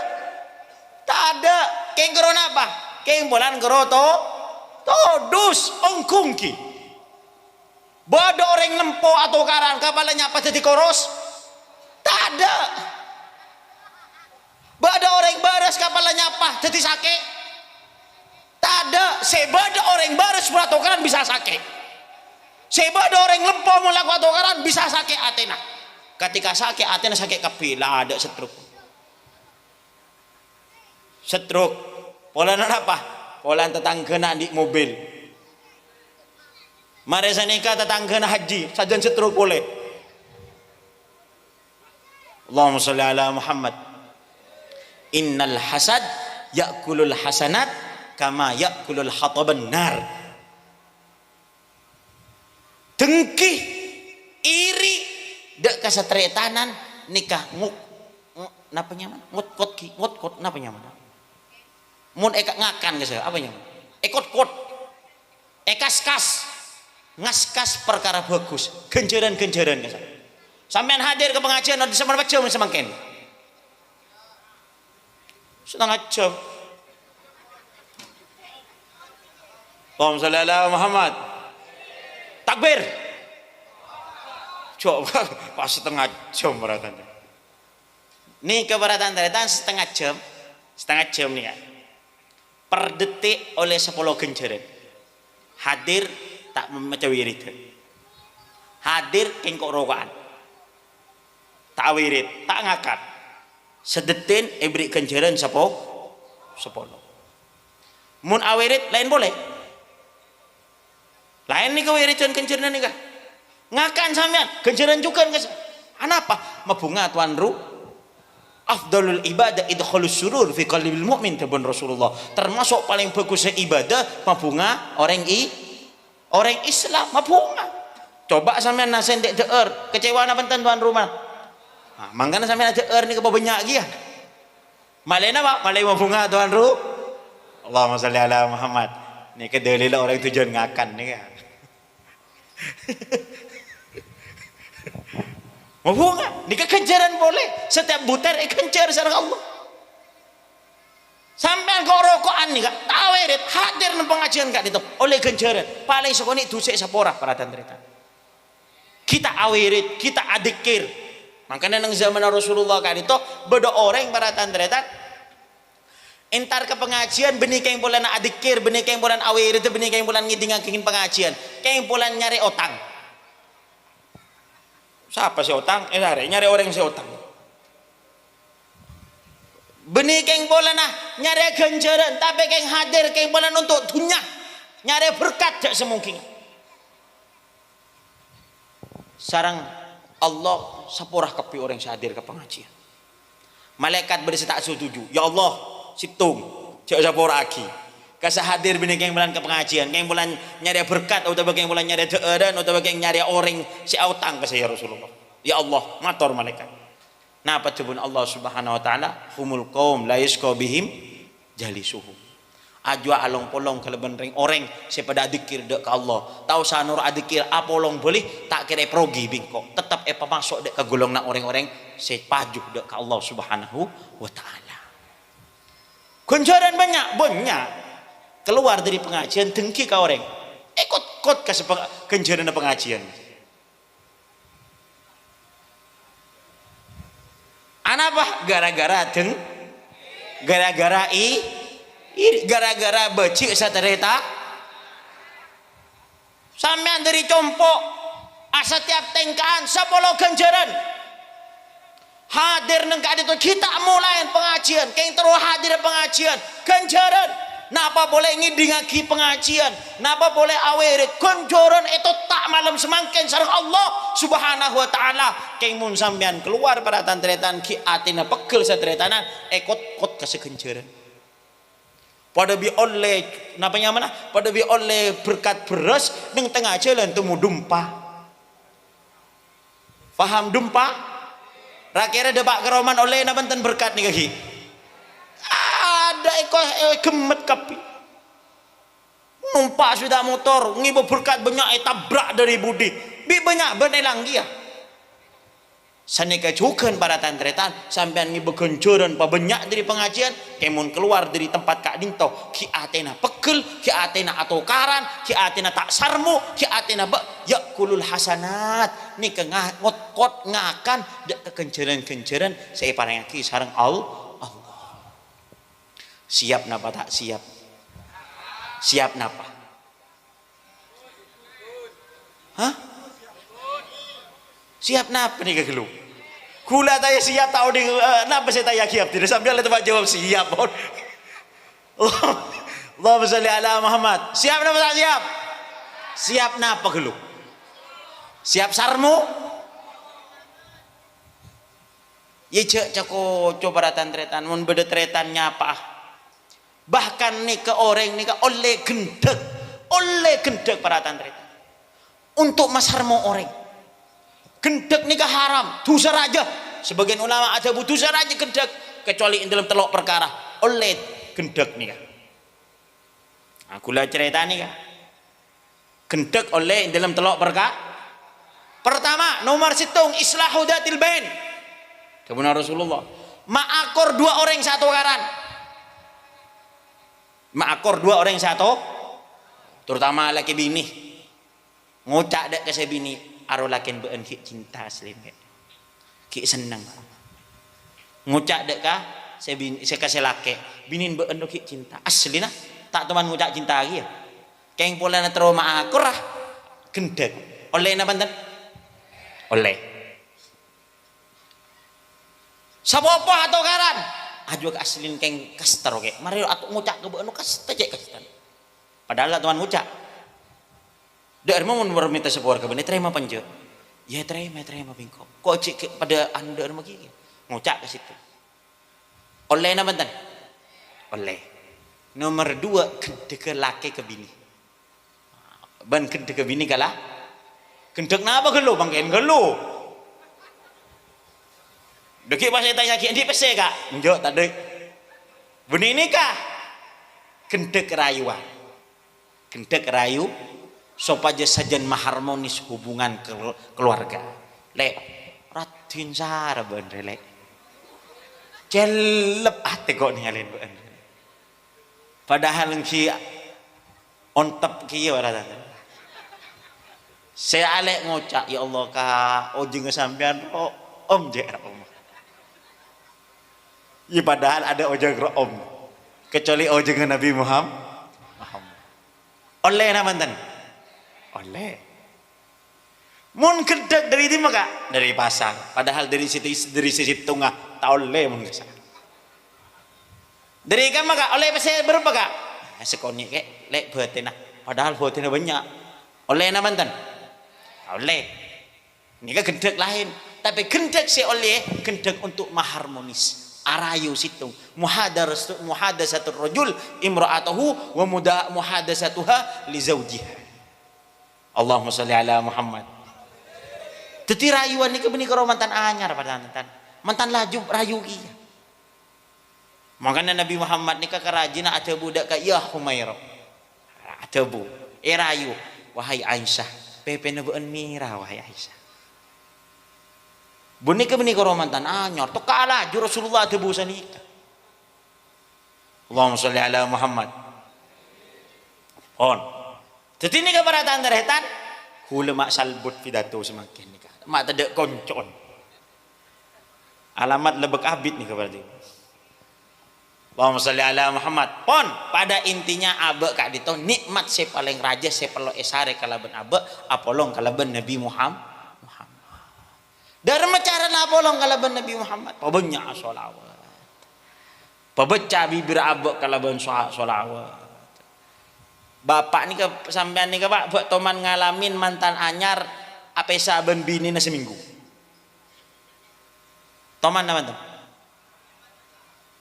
Speaker 1: tak ada keng geron apa keng bolan geroto todus ongkungki beda orang lempo atau karan kapalnya nyapa jadi koros tak ada beda orang baras kapalnya nyapa jadi sakit tak ada sebeda orang baras atau karan bisa sakit. Sebab ada orang lempo melakukan tokaran bisa sakit Athena. Ketika sakit Athena sakit kapila ada stroke. Stroke. Pola apa? Pola tetangga nak di mobil. Mari sanika tetangga nak haji, sajan stroke boleh. Allahumma sholli ala Muhammad. Innal hasad ya'kulul hasanat kama ya'kulul hataban nar. Dengki iri dek kasatretanan nikah napa nyaman ngot napa nyaman mun eka ngakan geus apa nyaman ekot ekas ngaskas perkara bagus genjeran geus sampean hadir ke pengajian di semana jam semangken setengah jam. Allahumma sholli ala Muhammad. Takbir. Coba pas setengah jam beratan. Nih keberatan teretan setengah jam nih ya. Per detik oleh 10 genjeret. Hadir tak membaca wirid. Hadir kengkok rokaan. Tak wirid, tak ngakak. Sedetin ibri genjeren 10. Mun awirid lain boleh. Lain nih kau iritan kencernan nih kah? Ngakan sampean, kenceran juga kan? Anapa? Mabunga tuan ru. Afdalul ibadah idkhalus surur fi qalbil mu'min tabun Rasulullah. Termasuk paling bagus ibadah mabunga orang Islam mabunga. Coba sampean nasen dek deur, kecewa apa tuan rumah. Nah, mangkana sampean deur nih kebanyak lagi ya. Malena Pak, malai mabunga tuan ru. Allahumma sholli ala Muhammad. Nih kedalil orang tujuan ngakan nih kan. Mau nggak? Nikah kencaran boleh. Setiap butir kencar sareng Allah. Sampai kau rokokan nih kak, tawirit hadir nang pengajian kak itu oleh kencaran. Paling sekoni dusek sapora para tantrita. Kita awirit, kita adikir. Makanya nang zaman Rasulullah kan itu beda orang para tantrita. Entar ke pengajian benih keng bulan adikir, benih keng bulan awirit, benih keng bulan ngidingan kengin pengajian, keng bulan nyari otang. Siapa si otang? Nyari orang si otang. Benih keng bulan nyari ganjaran, tapi keng hadir keng bulan untuk dunia, nyari berkat jak semungkin. Sarang Allah sapurah kepi orang hadir ke pengajian. Malaikat berisi tak setuju. Ya Allah, situng cek sapurah aki. Kasa hadir benih keng bulan ke pengajian, keng bulan nyari berkat atau keng bulan nyari deeran atau keng nyari orang si utang ke saya Rasulullah. Ya Allah, matur malaikat. Napa tebun Allah Subhanahu wa taala, humul qaum la yasqa bihim jalisuhum. Ajwa along polong keleban ring orang sepada dikir dek ke Allah. Tahu sanur adikir apolong boleh tak kira progi bingkok. Tetap masuk dek ke golong nak orang-orang sepajuh dek ke Allah Subhanahu wa taala. Ganjaran banyak keluar dari pengajian dengki ke orang ikut ke ganjaran pengajian anapa gara-gara gara-gara becik satereta sampean dari compok setiap tengkaan 10 ganjaran hadir neng kadi itu kita mulai pengajian keng terus hadir pengajian ganjaran Napa boleh ngidingaki pengajian, napa boleh awere konjoran itu tak malam semangken sareng Allah subhanahu wa ta'ala. Keng mun sampean keluar pada tantretan ki atina pegel satretanan kot kasekenceran. Pada bi oleh napanya mana? Pada bi oleh berkat beras ning tengah jalan temu dumpa. Paham dumpa? Rakira debak keroman oleh na benten berkat nih kaki. Ada gemet kapi numpak sudah motor ngibu berkat banyak tabrak dari budi bi banyak benelang dia sanika cukan para tantretan sampean ngibu genjoran pa banyak dari pengajian kemun keluar dari tempat kak dinto ki atena pegel ki atena atokaran ki atena tak sarmu ki atena yakulul hasanat ni kengah ngot ngakan dak kekenceran saya parangaki sareng Allah. Siap napa tak siap? Siap napa? Hah? Siap napa nih kegelu? Kula tanya siap tahu di napa saya tanya siap tidak sambil tempat jawab siap. Allahumma sholli ala Muhammad. Siap napa tak siap? Siap napa gelu? Siap sarmu? Ye ceko coba tretan mun beda tretan nyapa. Bahkan nih ke orang nih ke oleh gendek para tantri untuk masarmo orang gendek nih ke haram dosa raja sebagian ulama ada butuh dosa raja gendek kecuali dalam telok perkara oleh gendek nih kan aku lah cerita nih kan gendek oleh dalam telok perkara pertama nomor situng islahu datil bain kebenaran Rasulullah ma'akor dua orang satu karan ma'akor dua orang satu terutama laki bini ngocak dak ke bini aro lakin beun ki cinta asli ki seneng ngocak dak ka bini sekase laki binin beun ki cinta asli nah tak teman ngocak cinta lagi ya keng pola na tero ma'akor ah gendek oleh na banten oleh sapopo atau karan ajo ke aslin keng kaster oke mari atuh ngucak ke beunu kaster cek kastan padahal tuan ngucak der mau berminta sepor ke beuni terima panjeu ya terima bingko kok cek pada anda mah kieu ngucak ke situ oleh na banten oleh nomor 2 kedeke laki ke bini ban kedeke bini kalah kendek napa gelo bangken gelo deki pas saya tanya di PC kak njok tadi benih ini kah gendek rayu supaya sajan harmonis hubungan keluarga lek ratin sara bener lek celep ate kok nyalin bener padahal ki ontep kieu rata saya alek ngocak ya Allah kak ojeng sampean om je om ya padahal ada ojeng om kecuali ojeng Nabi Muhammad oleh na mantan oleh mun kedek dari di maka dari pasar padahal dari sisi tengah tak oleh mun kesa dari kan maka oleh saya berapa kak sekoni kek lek betina padahal betina banyak oleh na mantan oleh ini kan kedek lain tapi kedek si oleh kedek untuk maharmonis arayu situng muhadasatur rajul imra'atahu wa muhadasatuha li zawjiha Allahumma sholli ala Muhammad teti rayuan ini benih karo mantan anyar pada mantan laju rayu kieu makanya Nabi Muhammad nikah kerajina ada budak ka ya Humairah ada bu rayu wahai Aisyah pepe nebeun mira wahai Aisyah Bunika benih karo mantan anyar to kalah ju Rasulullah teu busa nikah. Allahumma sholli ala Muhammad. On. Dadi nikah para tandaretan hule mak salbut pidato semakin nikah. Mak tedek koncon. Alamat lebek abid nikah berarti. Allahumma sholli ala Muhammad. Pon pada intinya abe kak dito nikmat se paling raja se perlo esare kalaben abe apolong kalaben Nabi Muhammad. Dharma cara napolong kalaban Nabi Muhammad. Pabanyak sholawat. Pebecah bibir abak kalaban solawat. Bapak ni ke sampean ni ke Pak, buat toman ngalamin mantan anyar apa saben bini na seminggu. Toman naman to?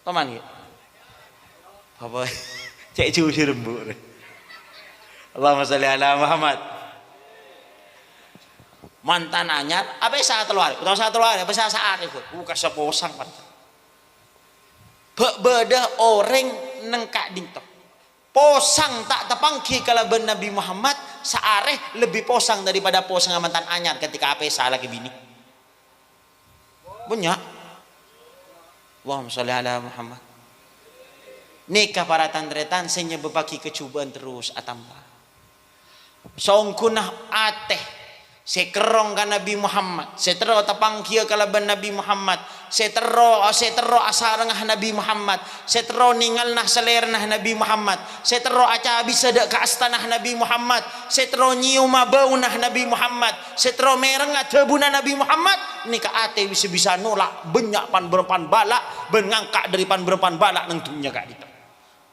Speaker 1: Toman gitu. Apa? Cek cuci rembuk. Allahumma sholli ala Muhammad. Mantan anyar apa sa teluar? Utawa sa teluar apa sa arif. Buka seposang kan. Bedah orang nengkak dintok. Posang tak tepangki kalaban Nabi Muhammad seareh lebih posang daripada posang mantan anyar ketika apa salah ke bini. Banyak. Allahumma sholli ala Muhammad. Nikah para tandretan senya bebaki kecubaan terus atamba. Songkunah ateh sekerong ka Nabi Muhammad, setero tapang kia kalaban Nabi Muhammad, setero asarangah Nabi Muhammad, setero ningal nah selerna Nabi Muhammad, setero aca bisa dak ka astanah Nabi Muhammad, setero nyium baunah Nabi Muhammad, setero mereng atebuna Nabi Muhammad, nika ate bisa nolak banyak pan berpan balak ben ngangkak dari pan berpan balak nentunya kak dito.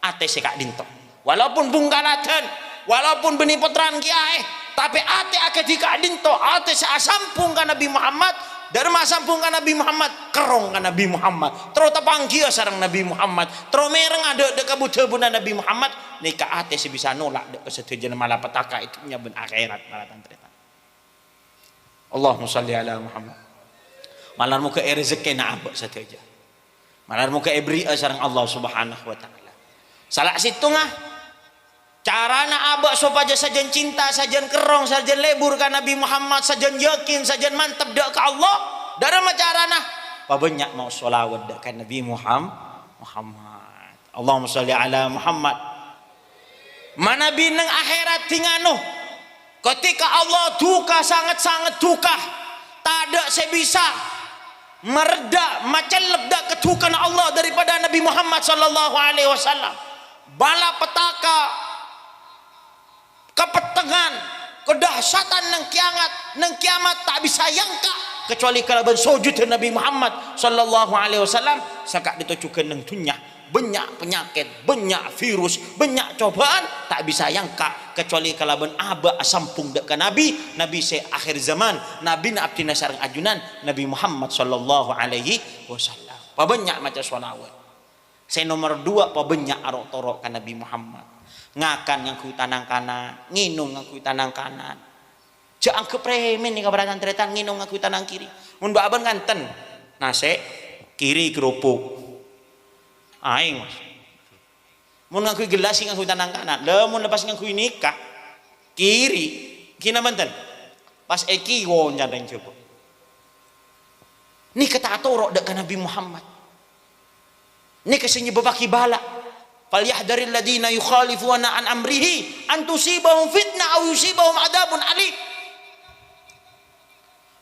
Speaker 1: Ate sekak dinto. Walaupun bungkalatan, walaupun benih putran kiai, tapi ate akadika dinto, ate saasampung ka Nabi Muhammad, dharma sampung ka Nabi Muhammad, kerong ka Nabi Muhammad, terus tapangkia sarang Nabi Muhammad, terus mereng ada dek kabutebuna Nabi Muhammad, nika ate sebisa nolak dek kesetujuan malapetaka itu nya ben akhirat malatan tretan. Allahumma sholli ala Muhammad. Malar muka rezeki na abak sateja. Malar muka ibri sarang Allah Subhanahu wa taala. Salah situ ngah carana abak sopaja sajan cinta, sajan kerong, sajan lebur ka Nabi Muhammad, sajan yakin, sajan mantap dak ka Allah. Darama carana pabanyak mau sholawat dak ka Nabi Muhammad. Allahumma sholli ala Muhammad. Mana bineng akhirat tingano ketika Allah duka sangat-sangat duka, tak ada sebisa mereda macelep dak kedukan Allah daripada Nabi Muhammad sallallahu alaihi wasallam. Bala petaka kepetengan kedahsyatan nang kiamat tak bisa yangka kecuali kalaban sujud Nabi Muhammad sallallahu alaihi wasallam sakak ditujukan nang dunya banyak penyakit, banyak virus, banyak cobaan tak bisa yangka kecuali kalaban aba sampung dek Nabi se akhir zaman, Nabi na abdi sareng ajunan Nabi Muhammad sallallahu alaihi wasallam. Pabanyak maca sholawat. Saya nomor 2 pabanyak arok torok ka Nabi Muhammad. Ngakan yang ku tanang kanan, nginum yang ku tanang kanan. Jangan kepremen nih kabaratan tretan nginum yang ku tanang kiri. Mun baban nganten nase kiri kerupuk. Aing mas. Mun ngaku gelas yang ku tanang kanan. Mun lepas ngaku nikah kiri kina banten. Pas eki wo nyadang coba. Ni kata atorok dak ka Nabi Muhammad. Ni kesenya babaki bala. Falyahdharil ladina yukhalifuna an amrihi an tusibahum fitnah aw yusibahum adabun alim.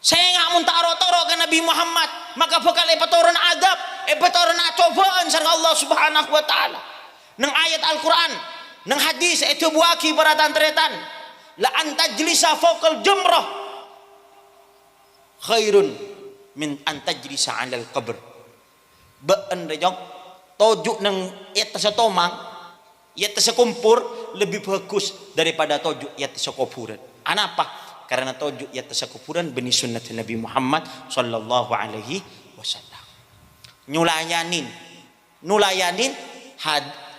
Speaker 1: Saya ngak mun taro-taro ke Nabi Muhammad, maka bakal epatoran adab, epatoran cobaan sareng Allah Subhanahu wa taala. Nang ayat Al-Qur'an, nang hadis itu buaki baratan tretan, la antajlisa fawqal jamrah khairun min antajlisa 'alal qabr. Beun rejok tojuk nang iat setomang, iat sekumpur lebih bagus daripada tojuk iat sekupuran. Anapa? Karena tojuk iat sekupuran benih sunnah Nabi Muhammad sallallahu alaihi wasallam. Nulayanin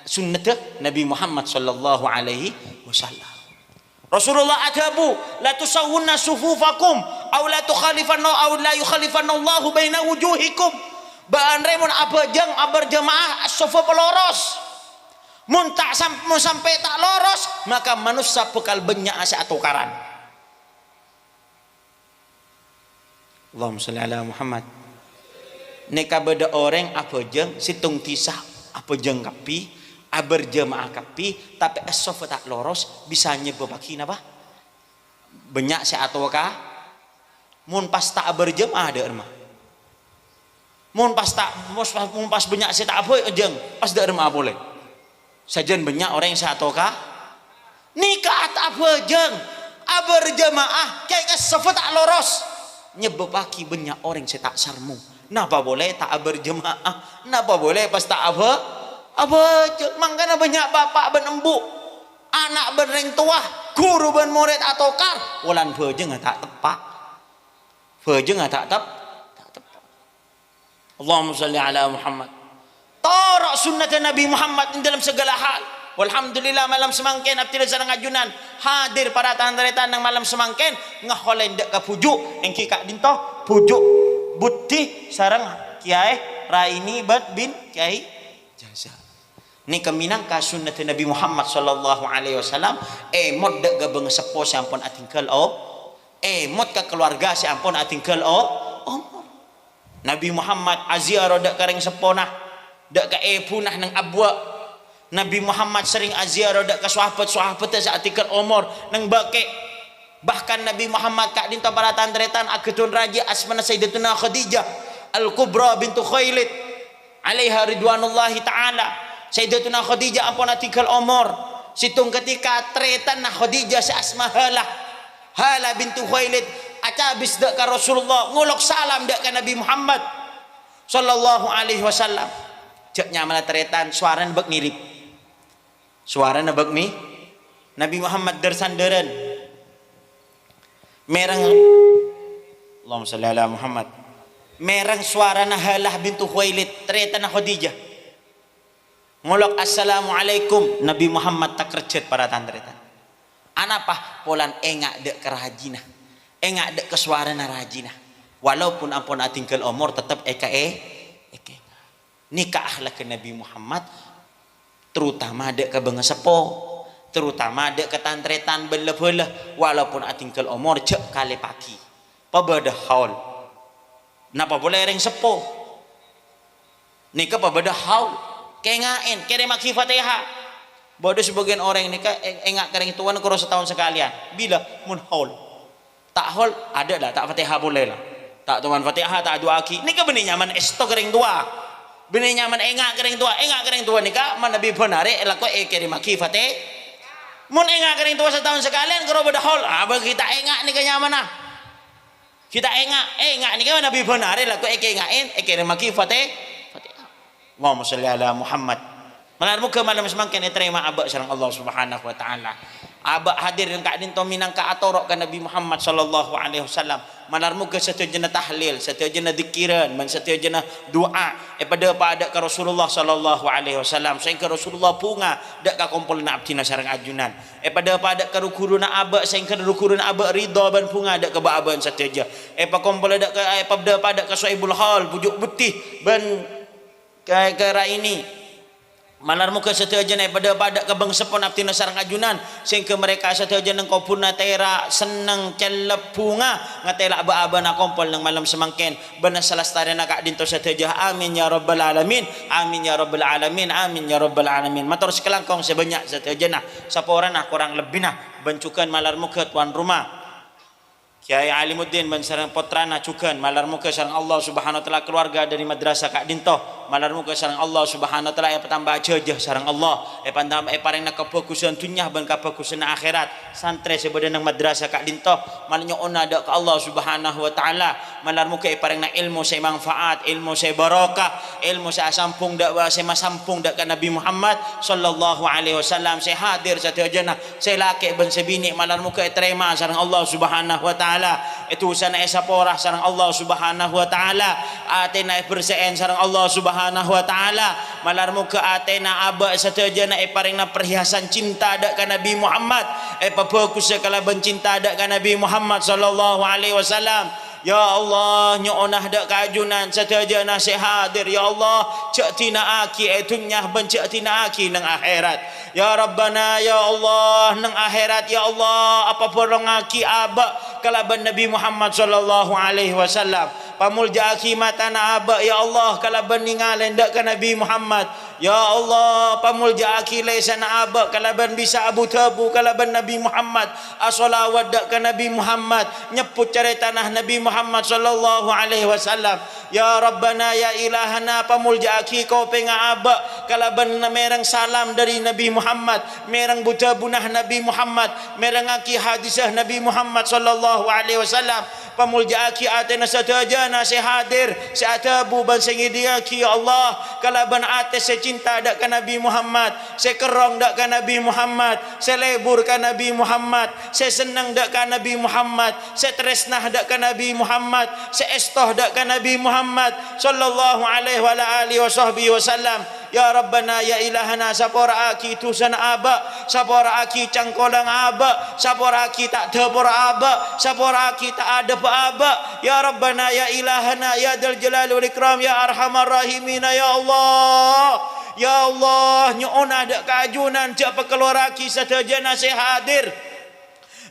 Speaker 1: sunnah Nabi Muhammad sallallahu alaihi wasallam. Rasulullah adabu la tusawwunna sufufakum aw la tukhalifanna aw la yukhalifanna Allahu baina wujuhikum. Baan remon abajang aberjamaah as-sufu peloros. Mun sampai tak loros maka manusia bekal banyak asa atukaran. Allahumma sholli ala Muhammad. Neka beda orang abajang situng tisah abajang kapi aberjamaah kapi tapi as-sufu tak loros bisa nyebabaki napa? Banyak sa atuka. Mun pas tak aberjamaah ada erma. Mun pas banyak saya tak apa ejeng pas dak remah boleh sajen banyak orang yang satu kah nikah tak apa ejeng berjamaah kayak safat tak loros nyebabaki banyak orang saya tak sarmu napa boleh tak berjamaah napa boleh pas tak apa Apa mangkana banyak bapak ben embu, anak ben reng tua, guru ben murid ataukah ulan beje nggak tak tepak, beje nggak tak tepak. Allahumma sholli ala Muhammad. Tarak sunnah Nabi Muhammad dalam segala hal. Walhamdulillah malam semangkin abdi sareng ajunan hadir para tandaretan nang malam semangkin ngaholen dek ka pujuk engki kak dinto pujuk buti sareng Kiai Raini bin Kiai Jaza. Ni keminang ka sunnah Nabi Muhammad sallallahu alaihi wasallam mod dek ga beung sepo sampun atingkel mod ka keluarga sampun atingkel Nabi Muhammad aziarah dek kareng sepona dek ka punah nang abwa. Nabi Muhammad sering aziarah dak ka sahabat-sahabat sa atikal umur nang bake. Bahkan Nabi Muhammad kak dinto para tandretan agetun raja asmana Sayyidatuna Khadijah Al-Kubra bintu Khailid alaiha ridwanullahi taala. Sayyidatuna Khadijah ampun atikal umur situng ketika tretan na Khadijah sa asma Hala bintu Khailid acabis dak ka Rasulullah ngulok salam dak ka Nabi Muhammad sallallahu alaihi wasallam. Cek nyamala tretan suaran bek ngirip. Suara nabak mi Nabi Muhammad dersandaran merang Allahumma sholli ala Muhammad merang suara na Halah bintu Khuwailid tereta na Khadijah ngolok assalamualaikum Nabi Muhammad tak kerjet para tandretan anapa polan engak dek kerajina engak dek kesuara na rajina walaupun ampun atingkel umur tetap eka nikah akhlak ke Nabi Muhammad terutama dek ke bengesepo terutama dek ke tantretan bela-bela walaupun atingkel umur cek kali pagi pabada haul napa boleh reng sepo nikah pabada haul kengain kere maki Fatihah bodoh sebagian orang nikah engak kering tuan kurang setahun sekalian bila mun haul tak haul ada lah tak Fatihah boleh lah tak tuan Fatihah tak doa aki nikah benih nyaman estok kering tua bini nyaman engak kering tua nikah mana nabi benare elako keri maki Fatih mun engak kering tua setahun sekalian karo bedahol abang kita engak nikah nyaman kita engak nikah nabi benare elako engakin keri maki Fatih Allahumma sholli ala Muhammad malar muka malam semangkin terima abak sareng Allah subhanahu wa ta'ala abak hadir yang kak dinto minang ka atorok ka Nabi Muhammad sallallahu alaihi wasallam malar muka setiap jenis tahlil setiap jenis zikiran man setiap jenis doa pada ka Rasulullah sallallahu alaihi wasallam sehingga Rasulullah punga dak ka kumpul na abdi sareng ajunan pada ka rukuruna abak sehingga rukuruna abak ridha ban punga dak ka baaban sateja kumpul dak ka pada ka Suhaibul Hal bujuk betih ban kara ini malar muka setiajan pada kebang sepon abdi sareng ajunan sehingga mereka setiajan nang kopuna tera seneng celep bunga ngatela aba-aba na kompol nang malam semangkin bana salastarena kak dinto setiaja amin ya rabbal alamin amin ya rabbal alamin amin ya rabbal alamin matur sekelangkong sebanyak setiajan saporan kurang lebih bencukan malar muka tuan rumah Kiai Alimuddin ban sareng potrana cukan malar muka sareng Allah subhanahu wa taala keluarga dari madrasah kak dinto malar muka sareng Allah subhanahu wa taala petambah jejah sareng Allah pandam parengna kefokusan dunya ban kefokusan akhirat santre sebeda nang madrasah kak dinto malnya ona dak ka Allah subhanahu wa taala malar muka parengna ilmu saya manfaat ilmu saya barokah ilmu saya sampung dak saya masampung dak ka Nabi Muhammad sallallahu alaihi wasallam saya hadir satejana saya laki ban sebini malar muka terima sareng Allah subhanahu wa taala itu sana esapora sareng Allah subhanahu wa taala atena perseen sareng Allah subhanahu wa taala malar muka atena aba satejana paringna perhiasan cinta dak ka Nabi Muhammad pafokus kala bencinta dak ka Nabi Muhammad sallallahu alaihi wasallam ya Allah nyoonah dak kajunan satejana se hadir ya Allah cek tina aki dunya ben cek tina aki nang akhirat ya Rabbana ya Allah nang akhirat ya Allah apa porong aki aba kalaban Nabi Muhammad sallallahu alaihi wasallam pamulja akimatana aba ya Allah kalaban ningalen dak ka Nabi Muhammad ya Allah pamulja akilaisana aba kalaban bisa abu tabu kalaban Nabi Muhammad asolawat dak ka Nabi Muhammad nyeput cari tanah Nabi Muhammad sallallahu alaihi wasallam ya Rabbana ya ilahana pamulja aki kau penga aba kalaban merang salam dari Nabi Muhammad merang buta bunah Nabi Muhammad merang aki hadisah Nabi Muhammad sallallahu alaihi wasallam pamuljaaki atena satajana se hadir se atabu ban sengidiaki ya Allah kalaban ate se cinta dak ka Nabi Muhammad se kerong dak ka Nabi Muhammad se lebur ka Nabi Muhammad se senang dak ka Nabi Muhammad se tresnah dak ka Nabi Muhammad se estoh dak ka Nabi Muhammad sallallahu alaihi wa alihi wasallam. Ya Rabbana ya ilahana sapora aki tusan aba sapora aki cangkolang aba sapora aki tak tepora aba sapora aki tak ada aba. Ya Rabbana ya ilahana ya dal jalal wal ikram ya arhamar rahimin ya Allah. Ya Allah nyona dak kajunan jak pekeloraki satajana se hadir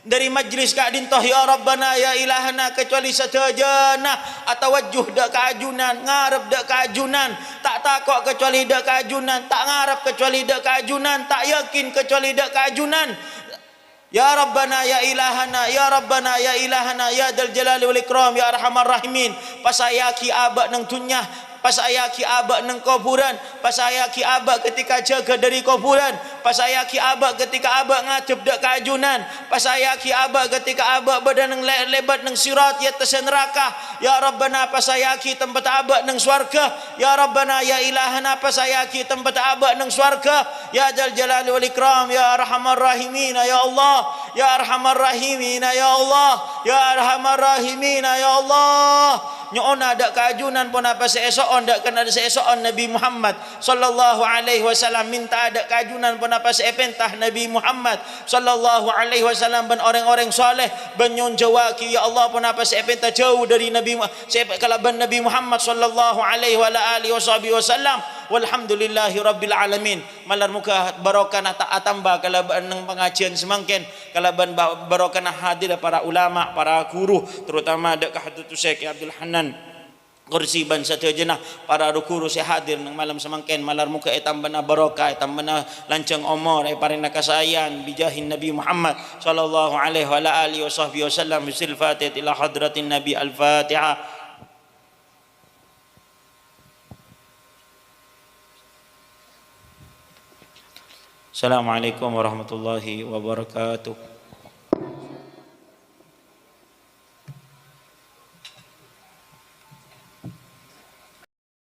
Speaker 1: dari majlis Kak Dintoh ya Rabbana ya ilahana kecuali satajana atawajjuh dak kajunan ngarep dak kajunan tak takok kecuali dak kajunan tak ngarep kecuali dak kajunan tak yakin kecuali dak kajunan. Ya Rabbana ya ilahana ya Rabbana ya ilahana ya dal jalali wal ikram ya arhamar rahimin pasayaki aba nang tunyah pasayaki aba nang kuburan pasayaki aba ketika jaga dari kuburan pasayaki aba ketika aba ngadep dak kajunan pasayaki aba ketika aba badan nang lebat nang sirat ya tas neraka. Ya Rabbana pasayaki tempat aba nang swarga. Ya Rabbana ya ilahana pasayaki tempat aba nang swarga. Ya dal jalali wal ikram ya arhamar rahimin ya Allah ya arhamar rahimin ya Allah ya arhamar rahimin ya Allah. Nyona dak kajunan pun apa seesoon dak kena seesoon Nabi Muhammad sallallahu alaihi wasallam minta dak kajunan pun apa seepentah Nabi Muhammad sallallahu alaihi wasallam ban orang-orang soleh banyon jawaki ya Allah pun apa seepentah jauh dari Nabi kalaban Nabi Muhammad sallallahu alaihi wa alihi wasallam. Walhamdulillahi rabbil alamin. Malar muka barokah tak atamba kalaban nang pengajian semangken kalaban barokah hadir para ulama para guru terutama dak Hadratus Syekh Abdul Hanan kursi ban satajana para guru se hadir nang malam semangken malar muka etambana barokah etambana lancang umur parina kasayan bijahin Nabi Muhammad sallallahu alaihi wa alihi wasallam bisil fatihah ila hadratin Nabi al-Fatihah. Assalamualaikum warahmatullahi wabarakatuh.